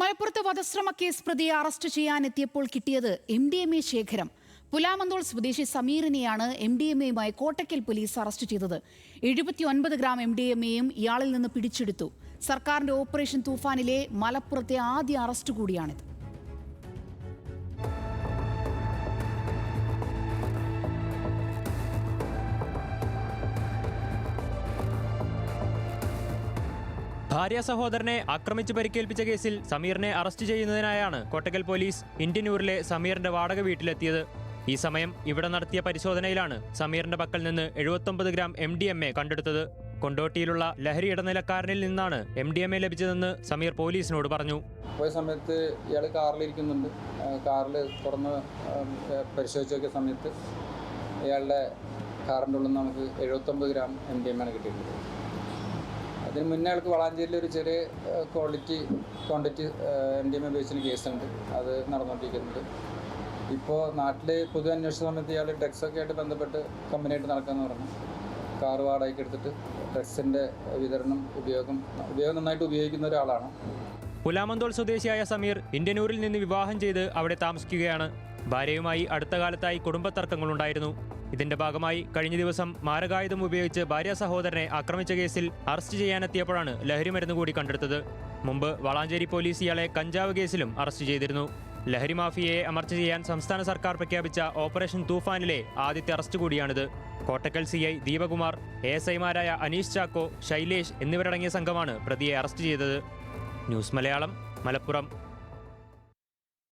മലപ്പുറത്ത് വധശ്രമ കേസ് പ്രതിയെ അറസ്റ്റ് ചെയ്യാനെത്തിയപ്പോൾ കിട്ടിയത് MDMA ശേഖരം. പുലാമന്തോൾ സ്വദേശി സമീറിനെയാണ് MDMAയുമായി കോട്ടക്കൽ പോലീസ് അറസ്റ്റ് ചെയ്തത്. 79 ഗ്രാം MDMAയും ഇയാളിൽ നിന്ന് പിടിച്ചെടുത്തു. സർക്കാരിന്റെ ഓപ്പറേഷൻ തൂഫാനിലെ മലപ്പുറത്തെ ആദ്യ അറസ്റ്റ് കൂടിയാണിത്. ഭാര്യ സഹോദരനെ ആക്രമിച്ച് പരിക്കേൽപ്പിച്ച കേസിൽ സമീറിനെ അറസ്റ്റ് ചെയ്യുന്നതിനായാണ് കോട്ടക്കൽ പോലീസ് ഇന്ത്യന്നൂരിലെ സമീറിന്റെ വാടക വീട്ടിലെത്തിയത്. ഈ സമയം ഇവിടെ നടത്തിയ പരിശോധനയിലാണ് സമീറിന്റെ പക്കൽ നിന്ന് 79 ഗ്രാം MDMA കണ്ടെടുത്തത്. കൊണ്ടോട്ടിയിലുള്ള ലഹരി ഇടനിലക്കാരനിൽ നിന്നാണ് MDMA ലഭിച്ചതെന്ന് സമീർ പോലീസിനോട് പറഞ്ഞു. പോയ സമയത്ത് ഇയാൾ കാറിലിരിക്കുന്നുണ്ട്. കാറിൽ തുറന്ന് പരിശോധിച്ച് നോക്കിയ സമയത്ത് ഇയാളുടെ കാറിൻ്റെ ഉള്ളിൽ നിന്ന് നമുക്ക് 79 ഗ്രാം MDMA ആണ് കിട്ടിയിട്ടുള്ളത്. അതിന് മുന്നേ ആൾക്ക് വളാഞ്ചേരിയിൽ ഒരു ചെറിയ ക്വാണ്ടിറ്റി MDMA ഉപയോഗിച്ചൊരു കേസുണ്ട്. അത് നടന്നുകൊണ്ടിരിക്കുന്നുണ്ട്. ഇപ്പോൾ നാട്ടിൽ പൊതു അന്വേഷണ സമയത്ത് ഇയാൾ ഡ്രഗ്സൊക്കെ ആയിട്ട് ബന്ധപ്പെട്ട് കമ്പനിയായിട്ട് നടക്കാമെന്ന് പറഞ്ഞു. കാർ വാടകയ്ക്ക് എടുത്തിട്ട് ഡ്രഗ്സിൻ്റെ ഉപയോഗം നന്നായിട്ട് ഉപയോഗിക്കുന്ന ഒരാളാണ്. പുലാമന്തോൾ സ്വദേശിയായ സമീർ ഇന്ത്യന്നൂരിൽ നിന്ന് വിവാഹം ചെയ്ത് അവിടെ താമസിക്കുകയാണ്. ഭാര്യയുമായി അടുത്ത കാലത്തായി കുടുംബത്തർക്കങ്ങളുണ്ടായിരുന്നു. ഇതിന്റെ ഭാഗമായി കഴിഞ്ഞ ദിവസം മാരകായുധം ഉപയോഗിച്ച് ഭാര്യ സഹോദരനെ ആക്രമിച്ച കേസിൽ അറസ്റ്റ് ചെയ്യാനെത്തിയപ്പോഴാണ് ലഹരിമരുന്ന് കൂടി കണ്ടെടുത്തത്. മുമ്പ് വളാഞ്ചേരി പോലീസ് ഇയാളെ കഞ്ചാവ് കേസിലും അറസ്റ്റ് ചെയ്തിരുന്നു. ലഹരി മാഫിയയെ അമർച്ച ചെയ്യാൻ സംസ്ഥാന സർക്കാർ പ്രഖ്യാപിച്ച ഓപ്പറേഷൻ തൂഫാനിലെ ആദ്യത്തെ അറസ്റ്റ് കൂടിയാണിത്. കോട്ടക്കൽ CI ദീപകുമാർ, ASIമാരായ അനീഷ് ചാക്കോ, ശൈലേഷ് എന്നിവരടങ്ങിയ സംഘമാണ് പ്രതിയെ അറസ്റ്റ് ചെയ്തത്. ന്യൂസ് മലയാളം, മലപ്പുറം.